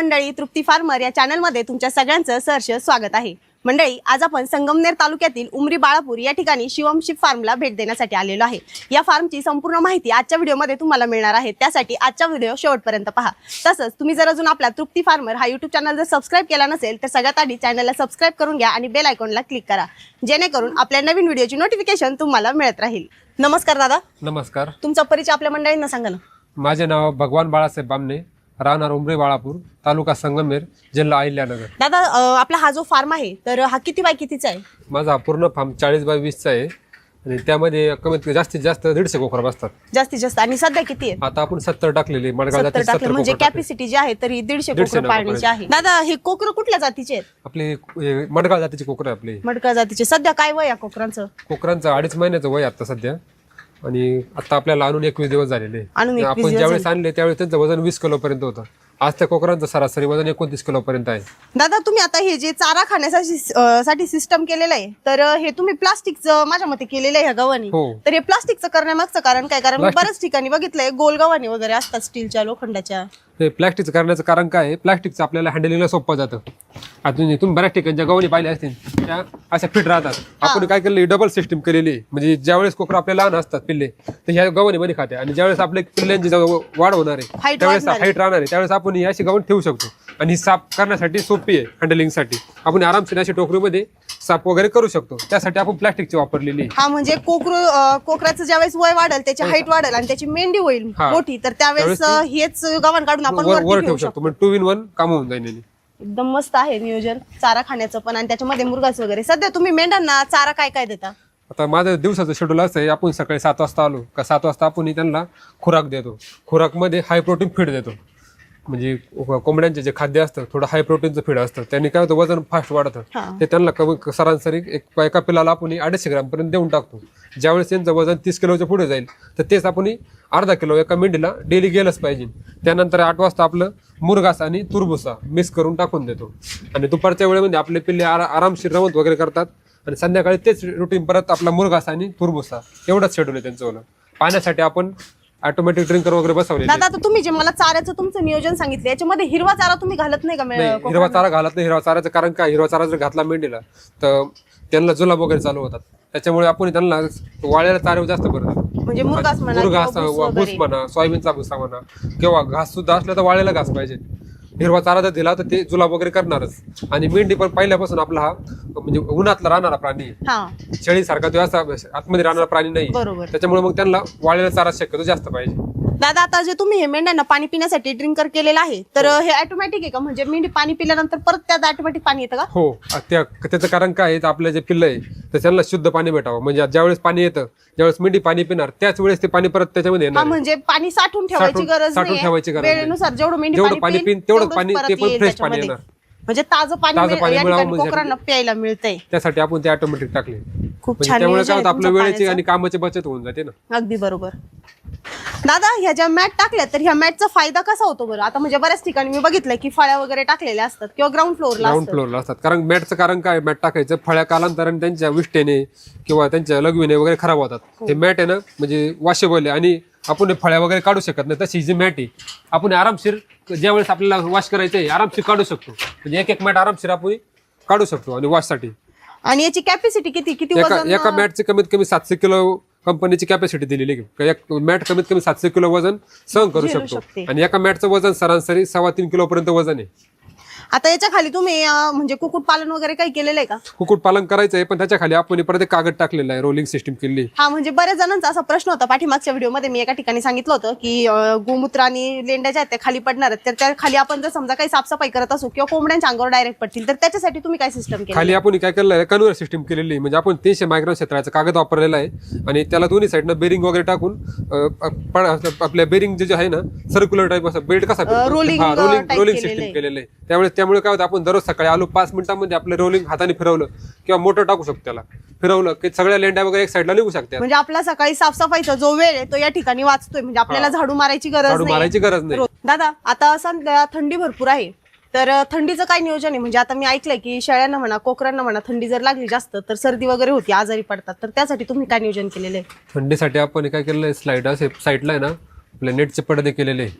मंडळी, तृप्ती फार्मर या चॅनलमध्ये तुमच्या सगळ्यांचं सहर्ष स्वागत आहे। मंडळी, आज आपण संगमनेर तालुक्यातील उमरी बाळापूर या ठिकाणी शिवम शीप फार्मला भेट देण्यासाठी आलेलो आहे। या फार्मची संपूर्ण माहिती आजच्या व्हिडिओमध्ये तुम्हाला मिळणार आहे, त्यासाठी आजचा व्हिडिओ शेवटपर्यंत पहा। तसंच तुम्ही जर अजून आपला तृप्ती फार्मर हा YouTube चॅनल जर सबस्क्राइब केला नसेल तर सगळ्यात आधी चॅनलला सबस्क्राइब करून घ्या आणि बेल आयकॉनला क्लिक करा, जेणेकरून आपल्या नवीन व्हिडिओची नोटिफिकेशन तुम्हाला मिळत राहील। नमस्कार दादा। नमस्कार। तुमचा परिचय आपल्या मंडळींना सांगा ना। माझे नाव भगवान बाळासाहेब बामणे, राहणार उमरी बाळापूर, तालुका संगमनेर, जिल्हा अहिल्यानगर। दादा, आपला हा जो फार्म आहे तर हा किती बाय कितीचा आहे? माझा पूर्ण फार्म 40 बाय 20 चा आहे आणि त्यामध्ये कमीत जास्तीत जास्त 150 कोकरा बसतात। जास्तीत जास्त। आणि सध्या किती आहे? आता आपण 70 टाकलेले, मडगाव जातीचे 70 कोकरा। म्हणजे कॅपॅसिटी जी आहे तरी 150 कोकरा पाळण्याची आहे। दादा, हे कोकरा कुठल्या जातीचे आहेत? आपले मडगाव जातीचे कोकरा आपले। मडगाव जातीचे। सध्या काय वय या कोकरांचं? कोकरांचं 2.5 महिन्याचं वय आता सध्या, आणि आता आपल्याला आणून 21 दिवस झालेले। आपण ज्यावेळेस आणले त्यावेळेस त्यांचं वजन 20 किलो पर्यंत होतं। आज त्या कोकरांचं सरासरी वजन 29 किलो पर्यंत आहे। दादा, तुम्ही आता हे जे चारा खाण्यासाठी सिस्टम केलेलं आहे तर हे तुम्ही प्लास्टिकचं माझ्या मते केलेलं आहे ह्या गव्हाणी। तर हे प्लास्टिकचं करण्यामागचं कारण काय? कारण मी बऱ्याच ठिकाणी बघितलंय गोल गव्हाणी वगैरे असतात स्टीलच्या, लोखंडाच्या। हे प्लास्टिकचं करण्याचं कारण काय आहे? प्लास्टिकचं आपल्याला हँडलिंगला सोपं जातं। आता तुम्ही बऱ्याच ठिकाणी गव्हाणी पाहिल्या असतील त्या अशा फिट राहतात। आपण काय केलं, डबल सिस्टम केलेली आहे। म्हणजे ज्यावेळेस कोकरा आपले लहान असतात पिल्ले तर ह्या गव्हाणीमध्ये खाते, आणि ज्यावेळेस आपल्या पिल्ल्यांची वाढ होणार आहे त्यावेळेस हाईट राहणार आहे त्यावेळेस आपण ही अशी गव्हाण ठेवू शकतो। आणि ही साफ करण्यासाठी सोपी आहे, हँडलिंगसाठी आपण आरामशीर अशी टोकरीमध्ये साफ वगैरे करू शकतो। त्यासाठी आपण प्लास्टिकची वापरलेली। हा, म्हणजे कोकराचं ज्यावेळेस वय वाढेल, त्याची हाईट वाढेल आणि त्याची मेंढी होईल मोठी, तर त्यावेळेस हेच गव्हाण काढून आपण वर ठेवू शकतो। म्हणजे 2 in 1 काम होऊन जाईल। एकदम मस्त आहे नियोजन चारा खाण्याचं पण, आणि त्याच्यामध्ये मुरगास वगैरे। सध्या तुम्ही मेंढ्यांना चारा काय काय देता? आता माझं दिवसाचं शेड्यूल असं आहे, आपण सकाळी 7 वाजता आलो का 7 वाजता आपण त्यांना खुराक देतो। खुराकमध्ये हाय प्रोटीन फीड देतो। म्हणजे कोंबड्यांचे जे खाद्य असतं थोडं हाय प्रोटीनचं फीड असतं, त्यांनी काय होतं वजन फास्ट वाढतं। ते त्यांना सरासरी एका पिल्लाला आपण 250 ग्रॅम पर्यंत देऊन टाकतो। ज्यावेळेस त्यांचं वजन 30 किलोच्या पुढे जाईल तर तेच आपण अर्धा किलो एका मेंढीला डेली गेलंच पाहिजे। त्यानंतर 8 वाजता आपलं मुरघास आणि तुरबुसा मिक्स करून टाकून देतो, आणि दुपारच्या वेळेमध्ये आपले पिल्ले आरामशीर रवंत वगैरे करतात, आणि संध्याकाळी तेच रुटीन परत आपला मुरघास आणि तुरबुसा एवढंच शेड्यूल आहे त्यांचं। पाण्यासाठी आपण ऑटोमॅटिक ड्रिंकर वगैरे बसवले। दादा, आता तुम्ही जे मला चाऱ्याचं तुमचं नियोजन सांगितलं याच्यामध्ये हिरवा चारा तुम्ही घालत नाही का? हिरवा चारा घालत नाही। हिरवा चाराचं कारण काय, हिरवा चारा जर घातला मेंढीला तर त्यांना जुलाब वगैरे चालू होतात। त्याच्यामुळे आपण त्यांना वाळलेला चारा जास्त भरतो। म्हणजे मुरघास भूस म्हणा, सोयाबीनचा भुसा म्हणा, किंवा घास सुद्धा असला तर वाळलेला घास पाहिजे। हिरवा चारा जर दिला तर ते जुलाब वगैरे करणारच। आणि मेंढी पण पहिल्यापासून आपला हा म्हणजे उन्हातला राहणारा प्राणी आहे, शेळीसारखा तो असा आतमध्ये राहणारा प्राणी नाही। त्याच्यामुळे मग त्यांना वाळलेला चारा शक्यतो जास्त पाहिजे। दादा, आता जे तुम्ही हे मेंढ्यांना पाणी पिण्यासाठी ड्रिंकर केलेलं आहे तर हे ऑटोमॅटिक आहे का? म्हणजे मेंढी पाणी पिल्यानंतर परत त्यात ऑटोमॅटिक पाणी येतं का? हो, त्याचं कारण काय आहे, आपलं जे पिल्लं आहे तर त्यांना शुद्ध पाणी भेटावं। म्हणजे ज्यावेळेस पाणी येतं, ज्यावेळेस मेंढी पाणी पिणार त्याच वेळेस ते पाणी परत त्याच्यामध्ये येणार। म्हणजे पाणी साठवून ठेवायची गरज नाही, वेळेनुसार जेवढं मेंढी पाणी पिन तेवढं पाणी ते पण फ्रेश पाणी येणार। म्हणजे ताजं पाणी कोकरांना प्यायला मिळतंय, त्यासाठी आपण ते ऑटोमॅटिक टाकले। खूप छान। त्यामुळे काय होतं, आपल्या वेळेची आणि कामाची बचत होऊन जाते ना। अगदी बरोबर। दादा, ह्या ज्या मॅट टाकल्या तर ह्या मॅटचा फायदा कसा होतो बरं? आता म्हणजे बऱ्याच ठिकाणी मी बघितलंय की फळ्या वगैरे टाकलेल्या असतात किंवा ग्राउंड फ्लोअरला असतात। कारण मॅटचं कारण काय, मॅट टाकायचं फळ्या कालांतराने त्यांच्या विष्टेने किंवा त्यांच्या लघवीने वगैरे खराब होतात। हे मॅट आहे ना म्हणजे वॉशेबल आहे, आणि आपण फळ्या वगैरे काढू शकत नाही। तशी जी मॅट आहे आपण आरामशीर ज्यावेळेस आपल्याला वॉश करायचंय आरामशीर काढू शकतो। म्हणजे एक मॅट आरामशीर आपण काढू शकतो आणि वॉशसाठी। आणि याची कॅपॅसिटी किती वजन? एका मॅटची कमीत कमी 700 किलो कंपनीची कॅपॅसिटी दिलेली आहे। एक मॅट कमीत कमी 700 किलो वजन सहन करू शकतो, आणि एका मॅटचं वजन सरासरी 3.25 किलो पर्यंत वजन आहे। आता याच्या खाली तुम्ही म्हणजे कुक्कुट पालन वगैरे काही केलेलं आहे का? कुक्कुट पालन करायचंय, पण त्याच्या खाली आपण परत एक कागद टाकलेला आहे, रोलिंग सिस्टीम केली। हा, म्हणजे बऱ्याच जणांचा असा प्रश्न होता, पाठीमागच्या व्हिडिओमध्ये मी एका ठिकाणी सांगितलं होतं की गोमूत्र आणि लेंड्या ज्या आहेत त्या खाली पडणार आहेत, तर त्या खाली आपण जर समजा काही साफसफाई करत असू किंवा कोंबड्यांच्या अंगावर डायरेक्ट पडतील तर त्याच्यासाठी तुम्ही काय सिस्टम केली? खाली आपण काय केलं आहे, कन्व्हर सिस्टीम केलेली। म्हणजे आपण 300 मायक्रॉन क्षेत्राचा कागद वापरलेला आहे, आणि त्याला दोन्ही साईडनं बेरिंग वगैरे टाकून आपल्या बेरिंग जे आहे ना सर्क्युलर टाईप असं बेल्ट कसा रोलिंग सिस्टीम केलेलं आहे। त्यामुळे काय होतं, आपण दररोज सकाळी आलो 5 मिनिटांमध्ये आपलं रोलिंग हाताने फिरवलं किंवा मोटर टाकू शकतो त्याला, फिरवलं की सगळ्या लेंड्या वगैरे एक साईडला निघू शकतात। म्हणजे आपला सकाळी साफसफाईचा जो वेळ आहे तो या ठिकाणी वाचतोय, म्हणजे आपल्याला झाडू मारायची गरज नाही। दादा, आता सध्या थंडी भरपूर आहे तर थंडीचं काय नियोजन आहे? म्हणजे आता मी ऐकलंय की शेळ्यांना म्हणा कोकरांना म्हणा थंडी जर लागली जास्त तर सर्दी वगैरे होती, आजारी पडतात, तर त्यासाठी तुम्ही काय नियोजन केलेलं आहे? थंडीसाठी आपण काय केलेलं आहे, स्लाइड असे साईडला आहे ना आपले नेटचे पडदे केलेले आहे,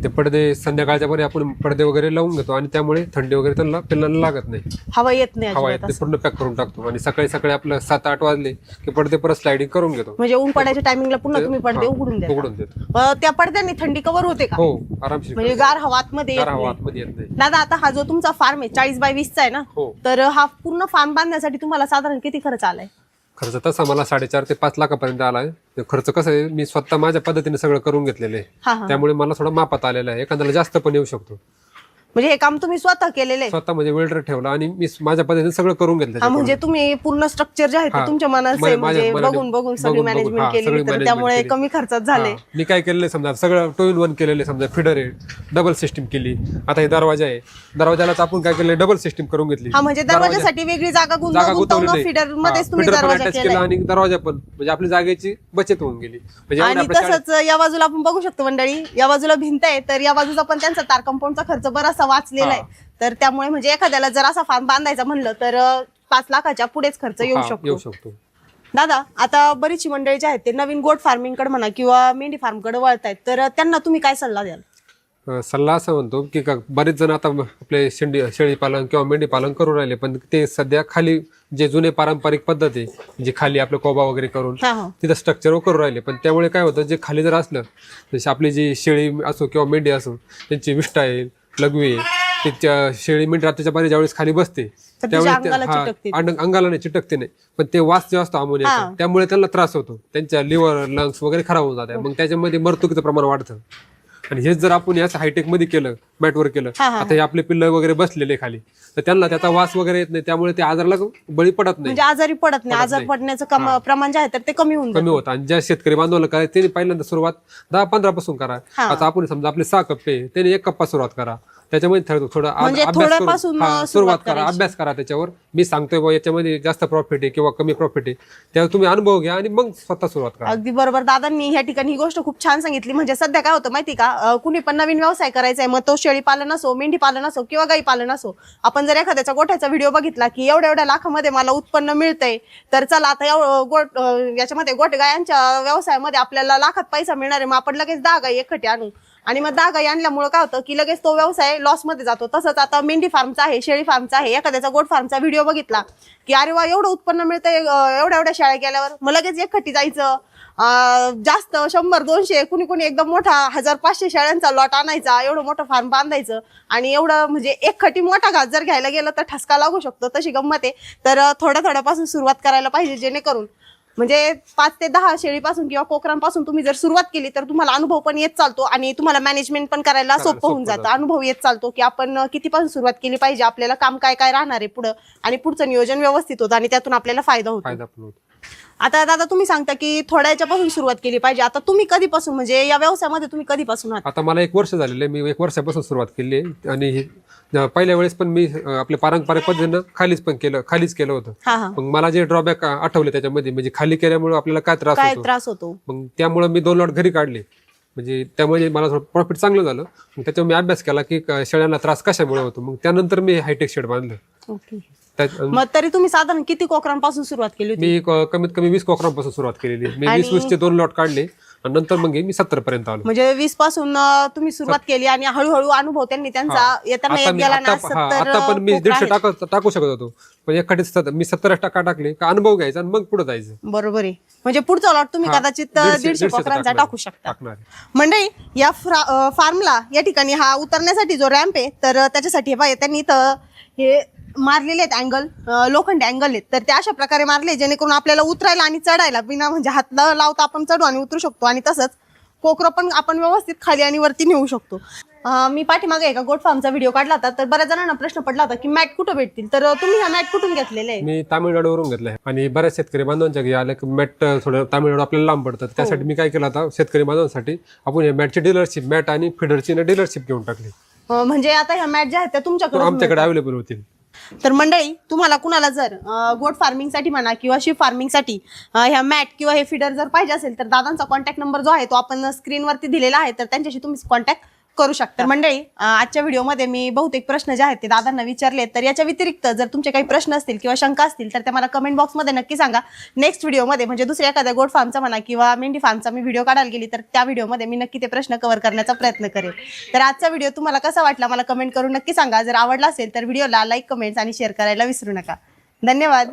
ते पडदे संध्याकाळच्या पर्यंत आपण पडदे वगैरे लावून घेतो आणि त्यामुळे थंडी वगैरे त्यांना पिल्लांना लागत नाही. हवा येत नाही हवा अजिबात येत पूर्ण पॅक करून टाकतो आणि सकाळी सकाळी आपलं 7-8 वाजले की पडदे परत स्लायडिंग करून घेतो. म्हणजे ऊन पडायच्या टायमिंगला पुन्हा तुम्ही पडदे उघडून उघडून देता. देतो. त्या पडद्याने थंडी कव्हर होते का? हो, आरामशीर. म्हणजे गार हवा आतमध्ये येत गार हवा नाही. आतमध्ये येत नाही. दादा आता हा जो तुमचा फार्म आहे 40 बाय 20 चा आहे ना, हो. तर हा पूर्ण फार्म बांधण्यासाठी तुम्हाला साधारण किती खर्च आलाय? खर्च तसा मला 4.5 ते 5 लाखापर्यंत आलाय. खर्च कसं आहे, मी स्वतः माझ्या पद्धतीने सगळं करून घेतलेलं आहे, त्यामुळे मला थोडा मापात आलेला आहे. एखाद्याला जास्त पण येऊ शकतो. म्हणजे हे काम तुम्ही स्वतः केलेलं आहे? स्वतः म्हणजे वेल्डर ठेवला आणि मी माझ्या पद्धतीने सगळं करून घेतलं. म्हणजे तुम्ही पूर्ण स्ट्रक्चर जे आहे ते तुमच्या मनाचे म्हणजे बघून बघून सगळी मॅनेजमेंट केली, तर त्यामुळे कमी खर्चात झाले. मी काय केलेलं समजा सगळं 2-in-1 केलेलं, समजा फिडर आहे, डबल सिस्टीम केली. आता हे दरवाजा आहे, दरवाजालाच आपण काय केलं, डबल सिस्टीम करून घेतली. म्हणजे दरवाजासाठी वेगळी जागा गुंतवून फिडर मध्येच तुम्ही दरवाजा केला आणि दरवाजा पण म्हणजे आपली जागेची बचत होऊन गेली. आणि तसंच या बाजूला आपण बघू शकतो मंडळी, या बाजूला भिंत आहे, तर या बाजूचा पण त्यांचा तार कंपाऊंडचा खर्च बराचसा वाचलेला आहे. तर त्यामुळे म्हणजे एखाद्याला जर असा फार्म बांधायचा म्हणलं तर 5 लाखाच्या पुढेच खर्च येऊ शकतो. दादा आता बरीचशी मंडळी जी आहेत ते नवीन गोट फार्मिंग कडे म्हणा किंवा मेंढी फार्म कडे वळतायत, तर त्यांना तुम्ही काय सल्ला द्याल? सल्ला असा म्हणतो की बरेच जण आता आपले शेळी पालन किंवा मेंढी पालन करून राहिले, पण ते सध्या खाली जे जुने पारंपरिक पद्धत आहे, जे खाली आपलं कोबा वगैरे करून तिथं स्ट्रक्चर करून राहिले. पण त्यामुळे काय होतं, जे खाली जर असलं, जसे आपली जी शेळी असो किंवा मेंढी असो, त्यांची विष्ठा आहे, लघवी आहे, त्याच्या शेळी मेंढी रात्रीच्या पारी ज्यावेळेस खाली बसते त्यावेळेस अंगाला नाही चिटकते नाही, पण ते वास जे असतो अमोनियाचा, त्यामुळे त्यांना त्रास होतो. त्यांच्या लिव्हर लंग्स वगैरे खराब होऊन जातात. मग त्याच्यामध्ये मृत्यूचं प्रमाण वाढतं. आणि हेच जर आपण याच हायटेक मध्ये केलं, मॅटवर केलं, आता हे आपले पिल्लं वगैरे बसलेले खाली, तर त्यांना त्याचा वास वगैरे येत नाही, त्यामुळे ते आजाराला बळी पडत नाही. म्हणजे आजारी पडत नाही, आजार पडण्याचं प्रमाण जे आहे तर ते कमी होतं. आणि ज्या शेतकरी बांधवाला करायचं त्यांनी पहिल्यांदा सुरुवात 10-15 पासून करा. आता आपण समजा आपले 6 कप्पे, त्यांनी 1 कप्पा सुरुवात करा. त्याच्यामध्ये थोडं सुरुवात करा, अभ्यास करा त्याच्यावर. मी सांगतोय बा याच्यामध्ये जास्त प्रॉफिट आहे किंवा कमी प्रॉफिट आहे, त्यावर तुम्ही अनुभव घ्या आणि मग स्वतः सुरुवात करा. अगदी बरोबर दादांनी या ठिकाणी ही गोष्ट खूप छान सांगितली. म्हणजे सध्या काय होतं माहिती का, कुणी पण नवीन व्यवसाय करायचा आहे, मग तो शेळी पालन असो, मेंढी पालन असो किंवा गाई पालन असो, आपण जर एखाद्याचा गोठ्याचा व्हिडिओ बघितला की एवढ्या लाखामध्ये मला उत्पन्न मिळतंय, तर चला आता याच्यामध्ये गोट गायांच्या व्यवसायामध्ये आपल्याला लाखात पैसा मिळणार आहे, मग आपण लगेच 10 गाई एकखटी आणू. आणि मग 10 गाई आणल्यामुळे काय होतं की लगेच तो व्यवसाय लॉस मध्ये जातो. तसंच आता मेंढी फार्मचा आहे, शेळी फार्मचा आहे, एखाद्याचा गोट फार्मचा व्हिडिओ बघितला की अरे वा एवढं उत्पन्न मिळतंय एवढ्या शेळ्या गेल्यावर, मग लगेच एकखटी जायचं, जास्त 100-200 कुणी एकदम मोठा 1500 शेळ्यांचा लॉट आणायचा, एवढं मोठं फार्म बांधायचं. आणि एवढं म्हणजे एकखटी मोठा घास जर घ्यायला गेलं तर ठसका लागू शकतो. तशी गंमत आहे. तर थोड्यापासून सुरुवात करायला पाहिजे, जेणेकरून म्हणजे 5 ते 10 शेळीपासून किंवा कोकरांपासून तुम्ही जर सुरुवात केली तर तुम्हाला अनुभव पण येत चालतो आणि तुम्हाला मॅनेजमेंट पण करायला सोपं होऊन जातं. अनुभव येत चालतो की आपण कितीपासून सुरुवात केली पाहिजे, आपल्याला काम काय काय राहणार आहे पुढं, आणि पुढचं नियोजन व्यवस्थित होतं आणि त्यातून आपल्याला फायदा होतो. आता दादा तुम्ही सांगता की थोड्या याच्यापासून सुरुवात केली पाहिजे. आता तुम्ही कधीपासून म्हणजे या व्यवसायामध्ये तुम्ही कधीपासून आहात? आता मला 1 वर्ष झालेलं आहे. मी 1 वर्षापासून सुरुवात केली आहे. आणि पहिल्या वेळेस पण मी आपल्या पारंपरिक पद्धतीनं खालीच केलं होतं. मग मला जे ड्रॉबॅक आठवले त्याच्यामध्ये, म्हणजे खाली केल्यामुळे आपल्याला काय त्रास होतो, मग त्यामुळे मी 2 लॉट घरी काढले. म्हणजे त्यामुळे मला थोडं प्रॉफिट चांगलं झालं. मग त्याच्यावर मी अभ्यास केला की शेळ्यांना त्रास कशामुळे होतो. मग त्यानंतर मी हायटेक शेड बांधलं. मग तरी तुम्ही साधारण किती कोकरांपासून सुरुवात केली होती? मी कमीत कमी 20 कोकरांपासून सुरुवात केलेली. मी 20 चे 2 लॉट काढले आणि नंतर मग मी 70 पर्यंत आलो. म्हणजे 20 पासून तुम्ही सुरुवात केली आणि हळूहळू अनुभव त्यांनी त्यांचा येताना येत गेला ना. आता पण मी 150 टाकू शकत होतो, पण एखादी मी 70% टाकले का अनुभव घ्यायचा आणि मग पुढे जायचं. बरोबर आहे. म्हणजे पुढचा लॉट तुम्ही कदाचित 150 कोकरांचा टाकू शकता. मंडळी या फार्मला या ठिकाणी हा उतरण्यासाठी जो रॅम्प आहे, तर त्याच्यासाठी त्यांनी हे मारलेले आहेत अँगल, लोखंडी अँगल आहेत. तर ते अशा प्रकारे मारले जेणेकरून आपल्याला उतरायला आणि चढायला बिना म्हणजे हात लावता आपण चढू आणि उतरू शकतो. आणि तसंच कोकरं पण आपण व्यवस्थित खाली आणि वरती नेऊ शकतो. मी पाठीमागे एका गोट फार्मचा व्हिडिओ काढला होता, तर बऱ्याच जणांना प्रश्न पडला होता की मॅट कुठं भेटतील. तर तुम्ही हा मॅट कुठून घेतलेले आहे? मी तामिळनाडूवरून घेतलाय. आणि बऱ्याच शेतकरी बांधवांच्या घरी आलं की मॅट थोडं तामिळनाडू आपल्याला लांब पडतं. त्यासाठी मी काय केलं, आता शेतकरी बांधवांसाठी आपण या मॅटची डीलरशिप, मॅट आणि फिडरची डीलरशिप घेऊन टाकली. म्हणजे आता ह्या मॅट ज्या आहेत त्या तुमच्याकडे आमच्याकडे अवेलेबल होतील. तर मंडळी तुम्हाला कुणाला जर गोट फार्मिंगसाठी म्हणा किंवा शीप फार्मिंगसाठी ह्या मॅट किंवा हे फीडर जर पाहिजे असेल, तर दादांचा कॉन्टॅक्ट नंबर जो आहे तो आपण स्क्रीनवरती दिलेला आहे, तर त्यांच्याशी तुम्ही कॉन्टॅक्ट करू शकता. तर मंडळी आजच्या व्हिडिओमध्ये मी बहुतेक प्रश्न जे आहेत ते दादांना विचारले. तर याच्या व्यतिरिक्त जर तुमचे काही प्रश्न असतील किंवा शंका असतील तर ते मला कमेंट बॉक्समध्ये नक्की सांगा. नेक्स्ट व्हिडिओमध्ये म्हणजे दुसऱ्या एखाद्या गोट फार्मचा म्हणा किंवा मेंढी फार्मचा मी व्हिडिओ काढायला गेली तर त्या व्हिडिओमध्ये मी नक्की ते प्रश्न कव्हर करण्याचा प्रयत्न करेन. तर आजचा व्हिडिओ तुम्हाला कसा वाटला मला कमेंट करून नक्की सांगा. जर आवडला असेल तर व्हिडिओला लाईक, कमेंट्स आणि शेअर करायला विसरू नका. धन्यवाद.